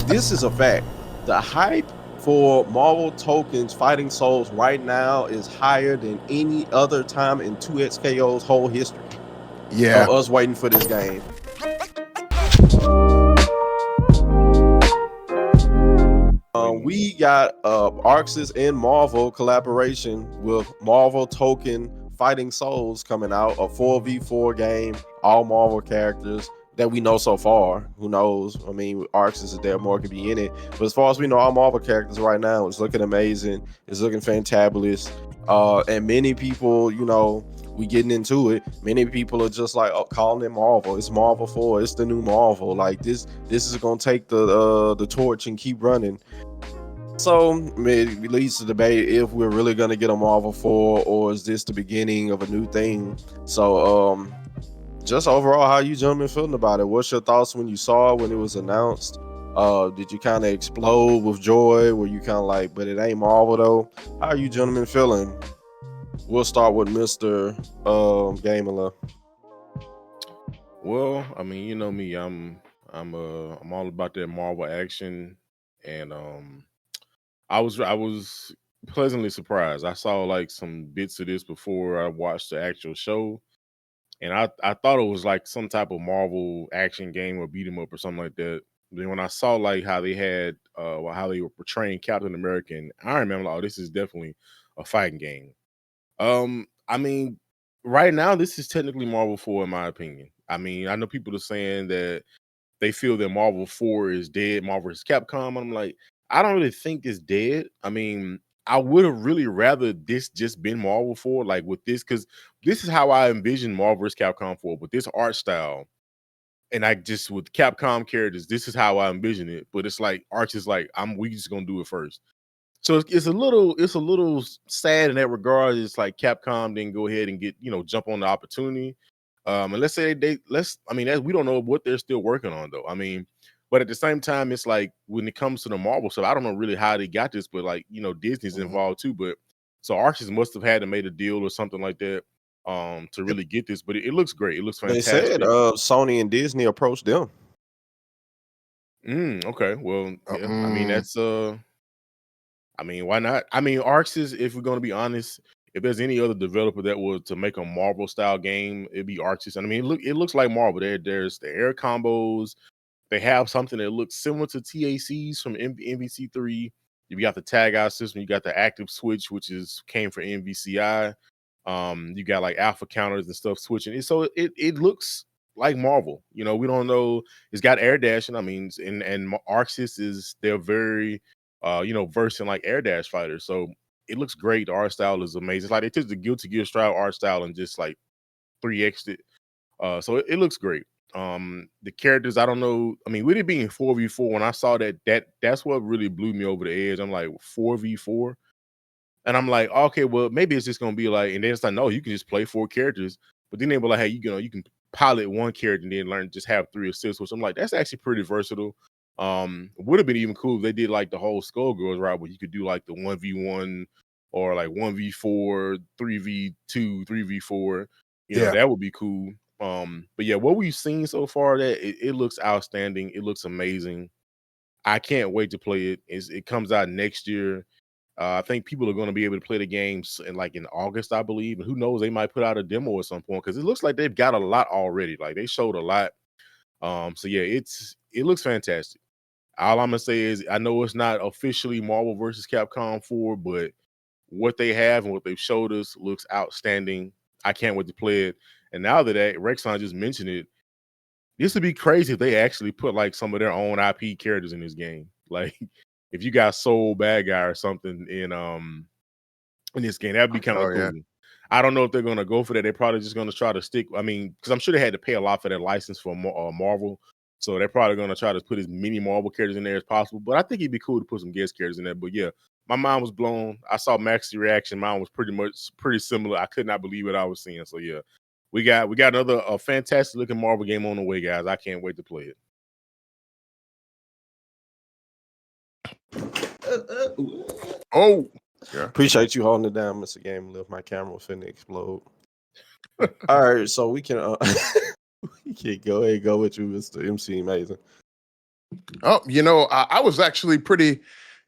this is a fact. The hype for Marvel Tokens Fighting Souls right now is higher than any other time in 2XKO's whole history Yeah. of us waiting for this game. We got Arxis and Marvel collaboration with Marvel Token Fighting Souls coming out, a 4v4 game, all Marvel characters that we know so far. Who knows? I mean, Arxis is there, more could be in it. But as far as we know, all Marvel characters right now, it's looking amazing. It's looking fantabulous. And many people, we getting into it. Many people are just like calling it Marvel. It's Marvel 4. It's the new Marvel. Like this is gonna take the torch and keep running. So it leads to debate if we're really gonna get a Marvel 4 or is this the beginning of a new thing. So just overall, how you gentlemen feeling about it? What's your thoughts when you saw it, when it was announced? Did you kind of explode with joy? Were you kind of like, but it ain't Marvel though? How are you gentlemen feeling? We'll start with Mr. Gamer. Well, I mean, you know me, I'm all about that Marvel action, and I was pleasantly surprised. I saw like some bits of this before I watched the actual show, and I thought it was like some type of Marvel action game or beat 'em up or something like that. Then when I saw like how they had how they were portraying Captain America and Iron Man, I'm like, oh, this is definitely a fighting game. I mean, right now this is technically Marvel 4 in my opinion. I mean, I know people are saying that they feel that Marvel 4 is dead, Marvel is Capcom. I'm like, I don't really think it's dead. I mean, I would have really rather this just been Marvel 4, like with this, because this is how I envision Marvel vs. Capcom 4, with this art style. And I just with Capcom characters, this is how I envision it. But it's like Arch is like, we just gonna do it first. So it's a little sad in that regard. It's like Capcom didn't go ahead and jump on the opportunity. And let's say I mean, we don't know what they're still working on though. I mean, but at the same time, it's like when it comes to the Marvel stuff, I don't know really how they got this, but like Disney's involved too. But so Archers must have had to made a deal or something like that to really get this. But it looks great. It looks They said fantastic. Sony and Disney approached them. Okay. Well, yeah. I mean, that's I mean, why not? I mean, Arx is, if we're going to be honest, if there's any other developer that was to make a Marvel style game, it'd be Arxis. And I mean, it looks like Marvel. There's the air combos. They have something that looks similar to TACs from MVC3. You got the tag out system. You got the active switch, which came from MVCI. You got like alpha counters and stuff switching. So it looks like Marvel. We don't know. It's got air dashing. I mean, and Arxis they're very versed in like air dash fighters. So it looks great. The art style is amazing. It's like they took the Guilty Gear Strive art style and just like 3x'd it. So it looks great. The characters, I don't know. I mean, with it being 4v4, when I saw that's what really blew me over the edge. I'm like 4v4. And I'm like, okay, well, maybe it's just gonna be like, and then it's like, no, you can just play 4 characters. But then they were like, hey, you can pilot 1 character and then learn just have 3 assists, which I'm like, that's actually pretty versatile. Would have been even cool if they did like the whole Skullgirls route where you could do like the 1v1 or like 1v4, 3v2, 3v4. Yeah. That would be cool. But yeah, what we've seen so far, that it looks outstanding. It looks amazing. I can't wait to play it. It comes out next year. I think people are going to be able to play the games in August, I believe. And who knows, they might put out a demo at some point because it looks like they've got a lot already. Like they showed a lot. So yeah, it looks fantastic. All I'm gonna say is I know it's not officially Marvel versus Capcom 4, but what they have and what they've showed us looks outstanding. I can't wait to play it. And now that Rexon just mentioned it, this would be crazy if they actually put like some of their own IP characters in this game. Like if you got Soul Bad Guy or something in this game, that'd be kind of cool. Yeah. I don't know if they're gonna go for that. They're probably just gonna try to stick. I mean, because I'm sure they had to pay a lot for that license for Marvel, so they're probably gonna try to put as many Marvel characters in there as possible. But I think it'd be cool to put some guest characters in there. But yeah, my mind was blown. I saw Max's reaction. Mine was pretty similar. I could not believe what I was seeing. So yeah, we got another fantastic looking Marvel game on the way, guys. I can't wait to play it. Oh, yeah. Appreciate you holding it down, Mr. Game Lift. My camera was finna explode. All right, so we can we can go ahead and go with you, Mr. MC Amazing. Oh, I was actually pretty.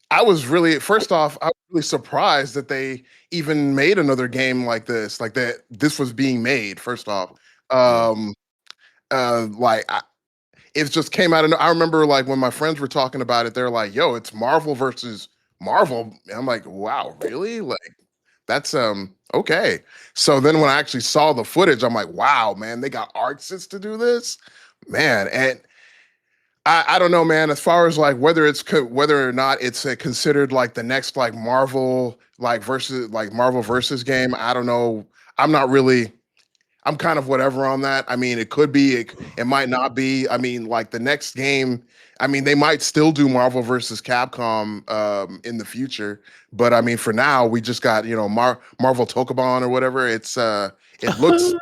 I was really first off, I was really surprised that they even made another game like this, like that. This was being made. First off, Yeah. um, like it just came out. I remember like when my friends were talking about it, they're like, "Yo, it's Marvel versus Marvel." And I'm like, "Wow, really?" Like that's okay. So then when I actually saw the footage, I'm like, "Wow, man, they got artists to do this, man." And I don't know, man. As far as like whether or not it's considered like the next like Marvel Marvel versus game, I don't know. I'm not really. I'm kind of whatever on that. I mean, it could be, it might not be. I mean, like the next game, I mean, they might still do Marvel versus Capcom in the future, but I mean, for now, we just got Marvel Tokobon or whatever. It looks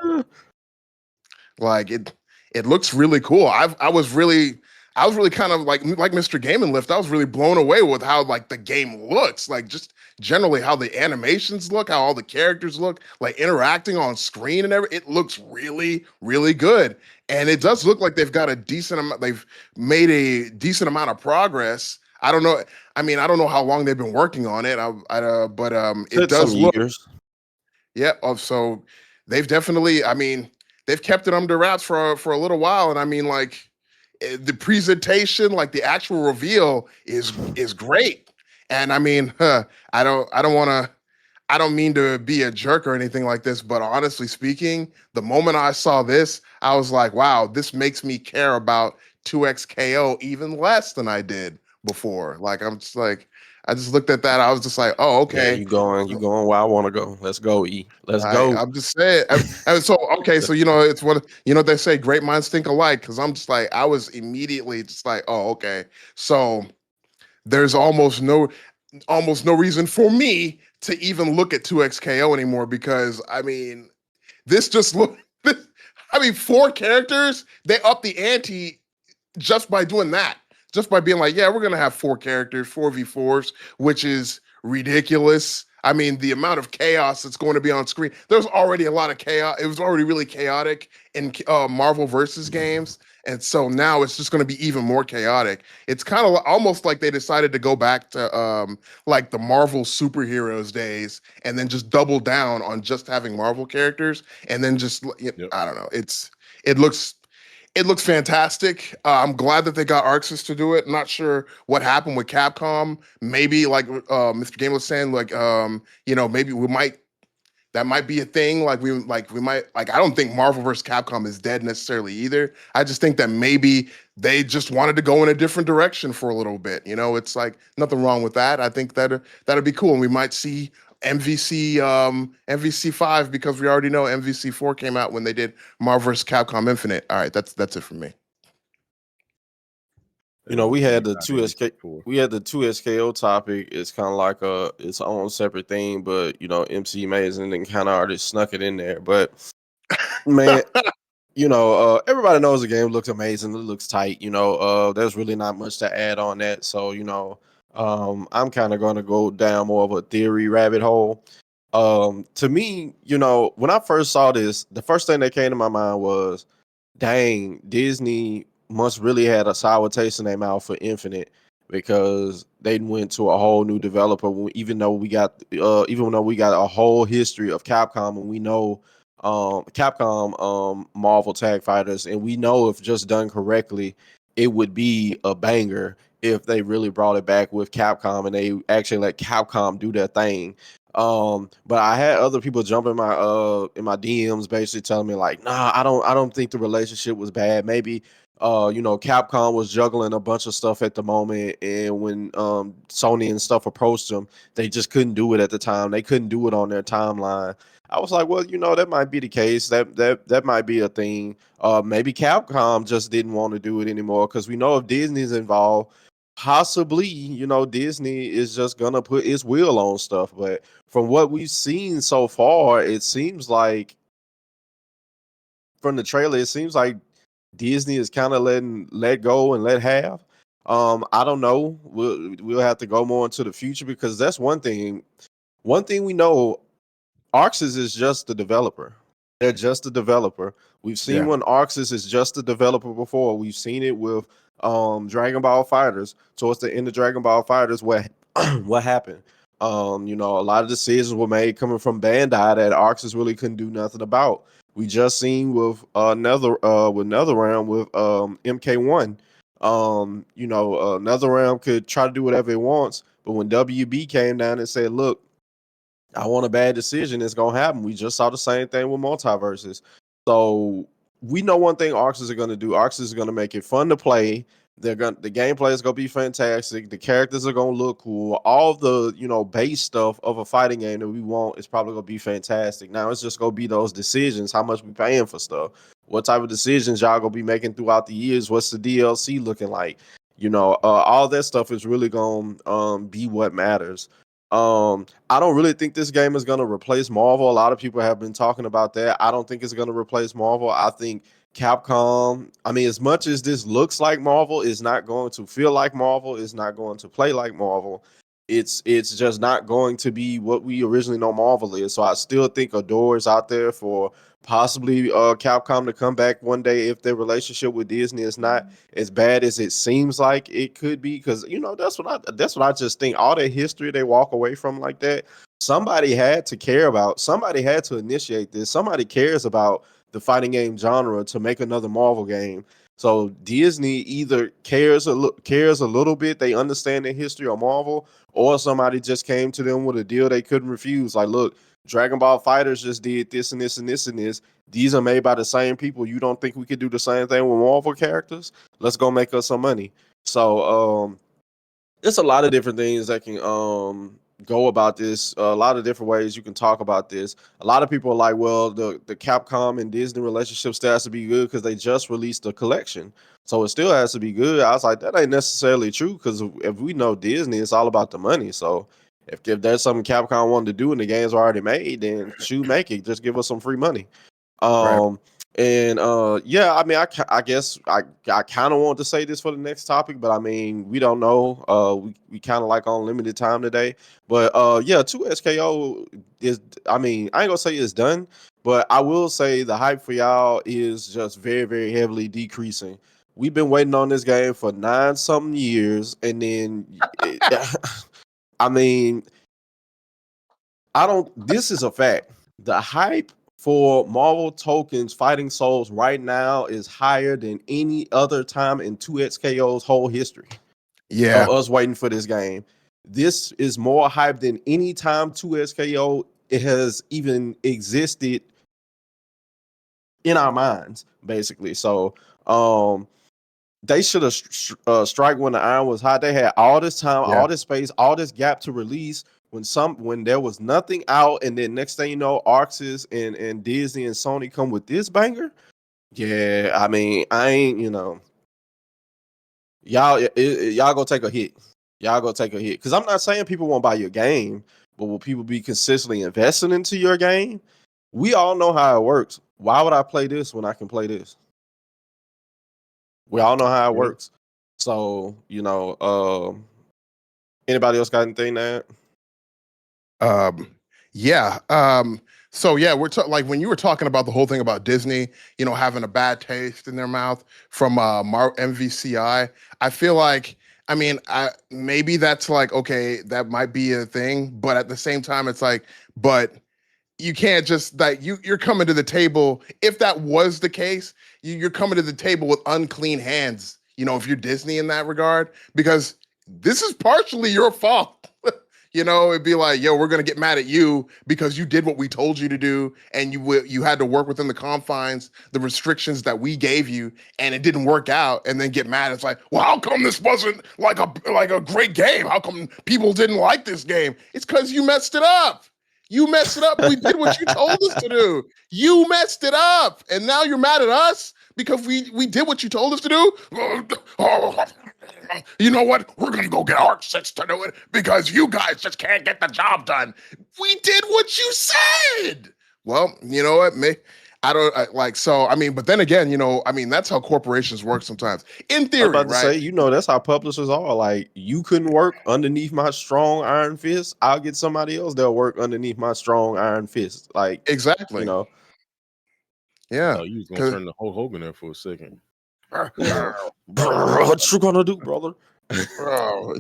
like it looks really cool. I was really kind of like Mr. Game and Lift. I was really blown away with how like the game looks, like just generally how the animations look, how all the characters look, like interacting on screen and everything. It looks really, really good. And it does look like they've got a decent amount, they've made a decent amount of progress. I don't know. I mean, I don't know how long they've been working on it. But it Took some does look. years. Yeah. So they've definitely. I mean, they've kept it under wraps for a little while, and I mean, like the presentation, like the actual reveal, is great. And I mean, I don't want to. I don't mean to be a jerk or anything like this, but honestly speaking, the moment I saw this, I was like, wow, this makes me care about 2XKO even less than I did before. Like, I'm just like, I just looked at that. I was just like, oh, Yeah, okay. you going where I want to go. Let's go, E. Let's go. I'm just saying. And so, okay, so it's what they say, great minds think alike. Because I'm just like, I was immediately just like, oh, okay. So there's almost no reason for me to even look at 2XKO anymore because I mean, this just look. I mean, four characters, they up the ante just by doing that, just by being like, yeah, we're gonna have four characters, 4v4s, which is ridiculous. I mean, the amount of chaos that's going to be on screen. There's already a lot of chaos. It was already really chaotic in Marvel versus games, and so now it's just going to be even more chaotic. It's kind of almost like they decided to go back to like the Marvel superheroes days, and then just double down on just having Marvel characters, and then just Yep. I don't know. It looks it looks fantastic. I'm glad that they got Arxis to do it. Not sure what happened with Capcom. Maybe like Mr. Game was saying, like maybe we might that might be a thing. We might like I don't think Marvel vs. Capcom is dead necessarily either. I just think that maybe they just wanted to go in a different direction for a little bit. It's like nothing wrong with that. I think that'd be cool, and we might see MVC 5 because we already know MVC 4 came out when they did Marvel vs. Capcom Infinite. All right, that's it for me. We had the Not two SK before. we had the two SKO topic. It's kind of like its own separate thing, but MC Amazing and kind of already snuck it in there. But man, everybody knows the game looks amazing. It looks tight. There's really not much to add on that. So I'm kind of gonna go down more of a theory rabbit hole. To me, when I first saw this, the first thing that came to my mind was, dang, Disney must really had a sour taste in their mouth for Infinite because they went to a whole new developer. Even though we got a whole history of Capcom, and we know Capcom Marvel Tag Fighters, and we know if just done correctly, it would be a banger if they really brought it back with Capcom and they actually let Capcom do their thing. But I had other people jump in my DMs basically telling me like, nah, I don't think the relationship was bad. Maybe Capcom was juggling a bunch of stuff at the moment, and when Sony and stuff approached them, they just couldn't do it at the time. They couldn't do it on their timeline. I was like, well, that might be the case. That might be a thing. Maybe Capcom just didn't want to do it anymore because we know if Disney's involved, possibly, Disney is just gonna put its will on stuff. But from what we've seen so far, it seems like from the trailer, it seems like Disney is kind of let go and let have. I don't know. We'll have to go more into the future because that's one thing. One thing we know, Arxis is just the developer. They're just a developer. We've seen Yeah. when Arxis is just a developer before. We've seen it with Dragon Ball Fighters. Towards the end of Dragon Ball Fighters, what happened? You know, a lot of decisions were made coming from Bandai that Arxis really couldn't do nothing about. We just seen with NetherRealm with MK1. You know, NetherRealm could try to do whatever it wants, but when WB came down and said, "Look, I want a bad decision," it's gonna happen. We just saw the same thing with multiverses. So we know one thing Arxis are gonna do. Arxis is gonna make it fun to play. The gameplay is gonna be fantastic. The characters are gonna look cool. All the base stuff of a fighting game that we want is probably gonna be fantastic. Now it's just gonna be those decisions. How much we paying for stuff? What type of decisions y'all gonna be making throughout the years? What's the DLC looking like? All that stuff is really gonna be what matters. I don't really think this game is going to replace Marvel. A lot of people have been talking about that. I don't think it's going to replace Marvel. I think Capcom, I mean, as much as this looks like Marvel, is not going to feel like Marvel, is not going to play like Marvel. It's just not going to be what we originally know Marvel is. So I still think a door is out there for possibly Capcom to come back one day if their relationship with Disney is not as bad as it seems like it could be. Because that's what I just think. All the history they walk away from like that, somebody had to care about. Somebody had to initiate this. Somebody cares about the fighting game genre to make another Marvel game. So Disney either cares a little bit, they understand the history of Marvel, or somebody just came to them with a deal they couldn't refuse. Like, look, Dragon Ball Fighters just did this and this and this and this. These are made by the same people. You don't think we could do the same thing with Marvel characters? Let's go make us some money. So it's a lot of different things that can go about this. A lot of different ways you can talk about this. A lot of people are like, well, the Capcom and Disney relationship still has to be good because they just released a collection, so it still has to be good. I was like, that ain't necessarily true, because if we know Disney, it's all about the money. So if there's something Capcom wanted to do and the game's already made, then shoot, make it. Just give us some free money. Right. And yeah, I mean, I guess I kind of want to say this for the next topic, but I mean, we don't know. We kind of like on limited time today, but yeah, 2SKO is. I mean, I ain't gonna say it's done, but I will say the hype for y'all is just very, very heavily decreasing. We've been waiting on this game for 9 something years, and then I mean, I don't. This is a fact. The hype for Marvel Tokens Fighting Souls right now is higher than any other time in 2XKO's whole history Yeah. of us waiting for this game. This is more hype than any time 2SKO it has even existed in our minds, basically. So, they should have strike when the iron was hot. They had all this time, Yeah. all this space, all this gap to release when there was nothing out, and then next thing you know, Arxis and Disney and Sony come with this banger. Yeah, I mean, I ain't y'all go take a hit. Y'all go take a hit, because I'm not saying people won't buy your game, but will people be consistently investing into your game? We all know how it works. Why would I play this when I can play this? We all know how it works. So, anybody else got anything to add? Yeah. So yeah, like when you were talking about the whole thing about Disney, having a bad taste in their mouth from MVCI, I feel like, I mean, maybe that's like, okay, that might be a thing, but at the same time, it's like, but you can't just like you're coming to the table. If that was the case, you're coming to the table with unclean hands. If you're Disney in that regard, because this is partially your fault. It'd be like, yo, we're gonna get mad at you because you did what we told you to do, and you had to work within the confines, the restrictions that we gave you, and it didn't work out, and then get mad. It's like, well, how come this wasn't like a great game? How come people didn't like this game? It's because you messed it up. You messed it up. We did what you told us to do. You messed it up. And now you're mad at us because we did what you told us to do? You know what? We're going to go get Arc6 to do it because you guys just can't get the job done. We did what you said. Well, you know what? But then again, that's how corporations work sometimes. In theory, I was about to right? say, that's how publishers are. Like, you couldn't work underneath my strong iron fist. I'll get somebody else that'll work underneath my strong iron fist. Like, Exactly. I Yeah. thought you was gonna turn the Hulk Hogan there for a second. Yeah. What you gonna do, brother? Bro,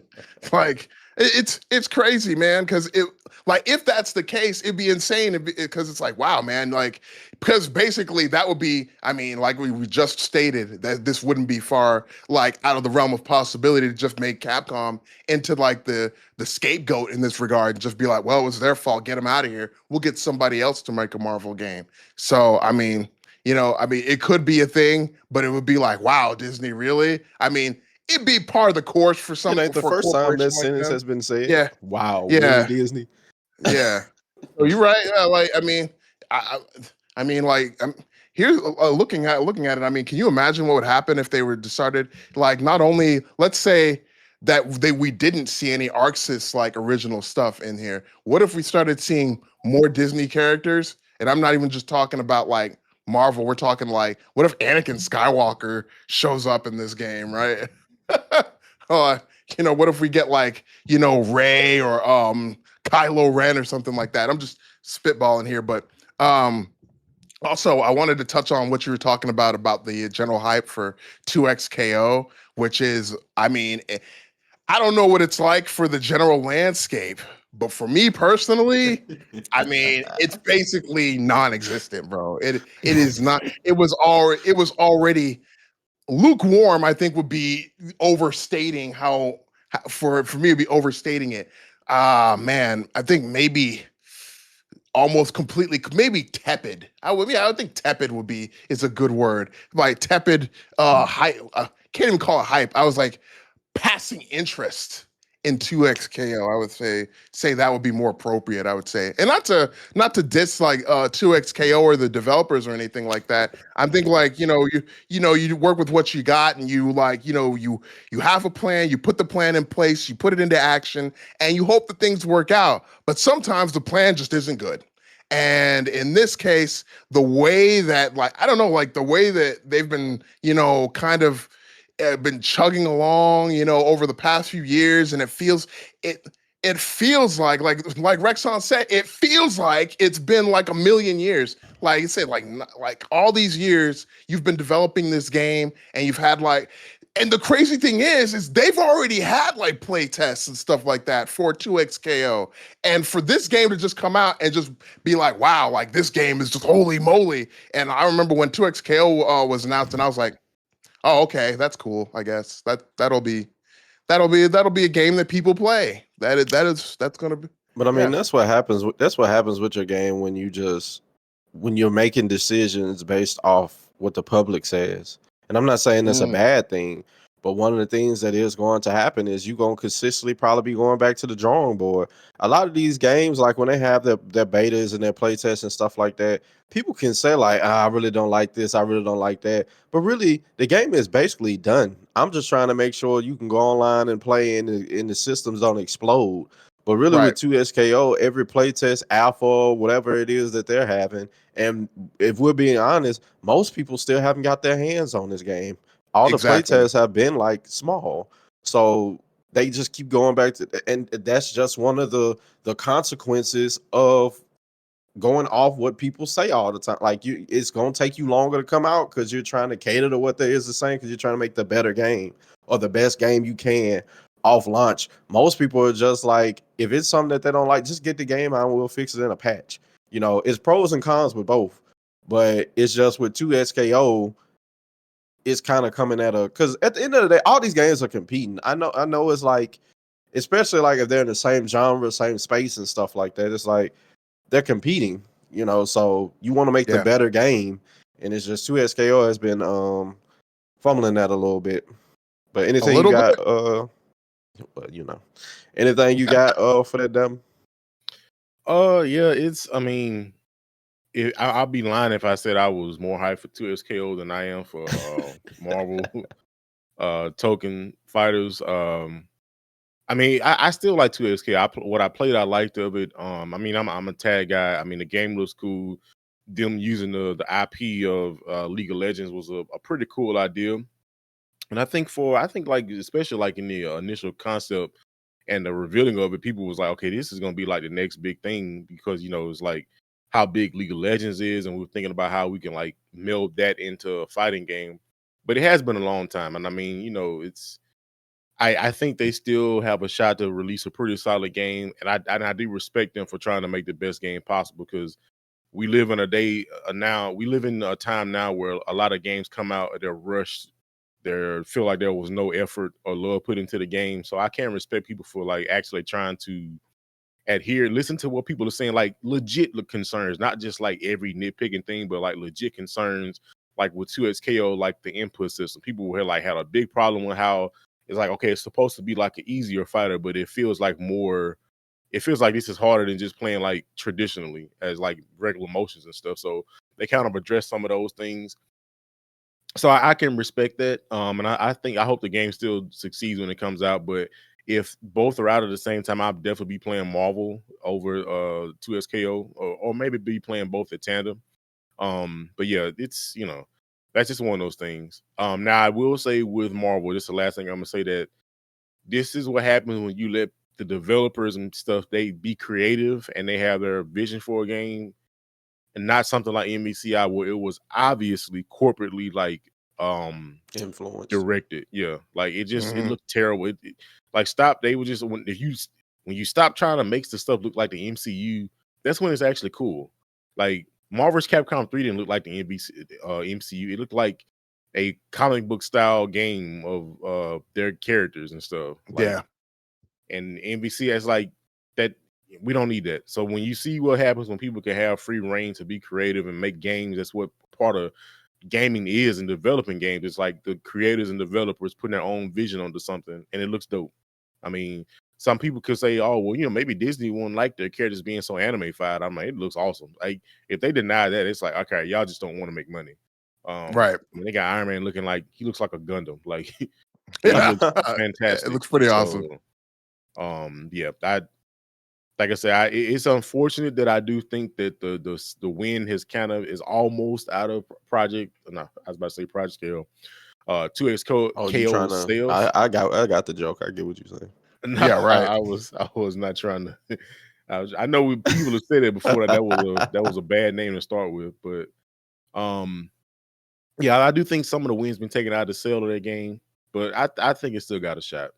like it's crazy, man. Because it like if that's the case, it'd be insane. Because it's like, wow, man. Like because basically that would be. I mean, like we just stated that this wouldn't be far like out of the realm of possibility to just make Capcom into like the scapegoat in this regard and just be like, well, it was their fault. Get them out of here. We'll get somebody else to make a Marvel game. So I mean. I mean, it could be a thing, but it would be like, wow, Disney, really? I mean, it'd be part of the course for It ain't the for a first time that corporation like sentence them. has been said. Yeah, Wow, really, yeah, Disney? yeah. So you're right. Yeah, like I mean, like here's looking at it. I mean, can you imagine what would happen if they were decided like not only let's say that we didn't see any Arxis like original stuff in here. What if we started seeing more Disney characters? And I'm not even just talking about like Marvel. We're talking like what if Anakin Skywalker shows up in this game, right? uh, what if we get like Ray or Kylo Ren or something like that. I'm just spitballing here, but um, also I wanted to touch on what you were talking about the general hype for 2XKO, which is, I mean, I don't know what it's like for the general landscape, but for me personally, I mean, it's basically non-existent, bro. It is not. It was already lukewarm. I think would be overstating for me to be overstating it. Man, I think maybe almost completely, maybe tepid. I would think tepid is a good word. Like tepid, hype. Can't even call it hype. I was like passing interest in 2XKO. I would say that would be more appropriate. I would say, and not to diss like 2XKO or the developers or anything like that. I'm thinking like you work with what you got and you like you have a plan. You put the plan in place. You put it into action, and you hope that things work out. But sometimes the plan just isn't good. And in this case, the way that like I don't know, like the way that they've been, kind of been chugging along, over the past few years, and it it feels like Rexon said, it feels like it's been like a million years. Like I said, like all these years you've been developing this game, and you've had like. And the crazy thing is they've already had like play tests and stuff like that for 2XKO. And for this game to just come out and just be like, wow, like this game is just holy moly. And I remember when 2XKO was announced, and I was like, oh, okay, that's cool. I guess that'll be a game that people play. That's gonna be But I mean, yeah. that's what happens. That's what happens with your game when you're making decisions based off what the public says. And I'm not saying that's a Mm, bad thing, but one of the things that is going to happen is you're going to consistently probably be going back to the drawing board. A lot of these games, like when they have their betas and their playtests and stuff like that, people can say like, I really don't like this, I really don't like that. But really, the game is basically done. I'm just trying to make sure you can go online and play and the systems don't explode. But really, with right. 2SKO, every playtest, alpha, whatever it is that they're having, and if we're being honest, most people still haven't got their hands on this game. All the Exactly. playtests have been like small, so they just keep going back to, and that's just one of the consequences of going off what people say all the time. Like it's gonna take you longer to come out because you're trying to cater to what there is to say because you're trying to make the better game or the best game you can off launch. Most people are just like, if it's something that they don't like, just get the game out and we'll fix it in a patch. It's pros and cons with both, but it's just with 2SKO, it's kind of coming at a because at the end of the day, all these games are competing. I know it's like, especially like if they're in the same genre, same space and stuff like that. It's like they're competing, so you want to make the Yeah. better game, and it's just 2SKO has been fumbling that a little bit. But A anything you little got, bit. anything you got for that demo? Yeah, I mean, I'll be lying if I said I was more hyped for 2SKO than I am for Marvel token fighters. I mean, I still like 2SK. What I played, I liked of it. I mean, I'm a tag guy. I mean, the game looks cool. Them using the IP of League of Legends was a pretty cool idea. And I think like especially like in the initial concept and the revealing of it, people was like, okay, this is gonna be like the next big thing because it's like how big League of Legends is, and we're thinking about how we can like meld that into a fighting game. but it has been a long time. And I mean, you know, I think they still have a shot to release a pretty solid game, and I do respect them for trying to make the best game possible, because we live in a day now. We live in a time now where a lot of games come out and they're rushed. They feel like there was no effort or love put into the game. So I can't respect people for like actually trying to adhere, listen to what people are saying, like legit concerns, not just like every nitpicking thing, but like legit concerns, like with 2XKO, like the input system. People were like had a big problem with how it's like, okay, it's supposed to be like an easier fighter, but it feels like this is harder than just playing like traditionally as like regular motions and stuff. So they kind of address some of those things. So I can respect that. And I hope the game still succeeds when it comes out. But if both are out at the same time, I'll definitely be playing Marvel over 2SKO, or maybe be playing both at tandem. But yeah, it's, you know, that's just one of those things. Now I will say with Marvel, this is the last thing I'm gonna say, that this is what happens when you let the developers and stuff, they be creative and they have their vision for a game, and not something like MVCI where it was obviously corporately like Influence. directed. Yeah, like it looked terrible. Like stop. They were just when you stop trying to make the stuff look like the MCU, that's when it's actually cool. Like Marvel's Capcom 3 didn't look like the MCU. It looked like a comic book style game of their characters and stuff. Like, Yeah. and NBC is like that. We don't need that. So when you see what happens when people can have free reign to be creative and make games, that's what part of gaming is, and developing games. It's like the creators and developers putting their own vision onto something, and it looks dope. I mean, some people could say, "Oh, well, you know, maybe Disney won't like their characters being so anime-fied." I'm like, it looks awesome. Like, if they deny that, it's like, okay, y'all just don't want to make money. Right. I mean, they got Iron Man looking like he looks like a Gundam. Like, he Yeah. looks It fantastic. looks pretty awesome. Yeah, like I said, it's unfortunate that I do think that the wind has kind of is almost out of Project. No, I was about to say Project Scale. 2X You KO trying to? sales. I got the joke. I get what you're saying. No, Yeah, right. I was not trying to. I know people have said it before that was a bad name to start with, but yeah, I do think some of the wins been taken out of the sale of that game, but I think it still got a shot.